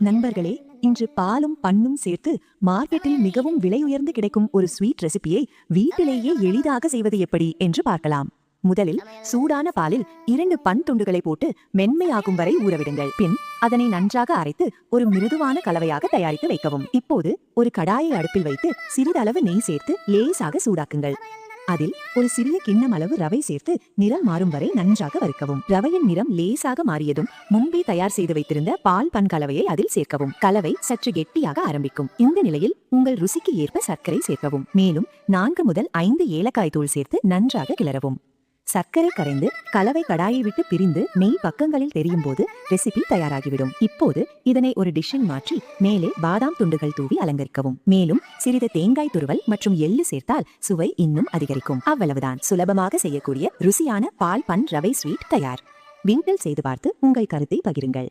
நண்பர்களே, இன்று பாலும் பண்ணும் சேர்த்து மார்க்கெட்டில் மிகவும் விலையுயர்ந்து கிடைக்கும் ஒரு ஸ்வீட் ரெசிபியை வீட்டிலேயே எளிதாக செய்வது எப்படி என்று பார்க்கலாம். முதலில் சூடான பாலில் 2 பன் துண்டுகளை போட்டு மென்மையாகும் வரை ஊறவிடுங்கள். பின் அதனை நன்றாக அரைத்து ஒரு மிருதுவான கலவையாக தயாரித்து வைக்கவும். இப்போது ஒரு கடாயை அடுப்பில் வைத்து சிறிதளவு நெய் சேர்த்து லேசாக சூடாக்குங்கள். அதில் ஒரு சிறிய கிண்ணம் அளவு ரவை சேர்த்து நிறம் மாறும் வரை நன்றாக வறுக்கவும். ரவையின் நிறம் லேசாக மாறியதும் முன்பே தயார் செய்து வைத்திருந்த பால் பன் கலவையை அதில் சேர்க்கவும். கலவை சற்று கெட்டியாக ஆரம்பிக்கும். இந்த நிலையில் உங்கள் ருசிக்கு ஏற்ப சர்க்கரை சேர்க்கவும். மேலும் 4 முதல் 5 ஏலக்காய் தூள் சேர்த்து நன்றாக கிளறவும். சர்க்கரை கரைந்து கலவை கடாயை விட்டு பிரிந்து நெய் பக்கங்களில் தெரியும் போது ரெசிபி தயாராகிவிடும். இப்போது இதனை ஒரு டிஷ்ஷில் மாற்றி மேலே பாதாம் துண்டுகள் தூவி அலங்கரிக்கவும். மேலும் சிறிது தேங்காய் துருவல் மற்றும் எள்ளு சேர்த்தால் சுவை இன்னும் அதிகரிக்கும். அவ்வளவுதான், சுலபமாக செய்யக்கூடிய ருசியான பால் பன் ரவை ஸ்வீட் தயார். வீட்டில் செய்து பார்த்து உங்கள் கருத்தை பகிருங்கள்.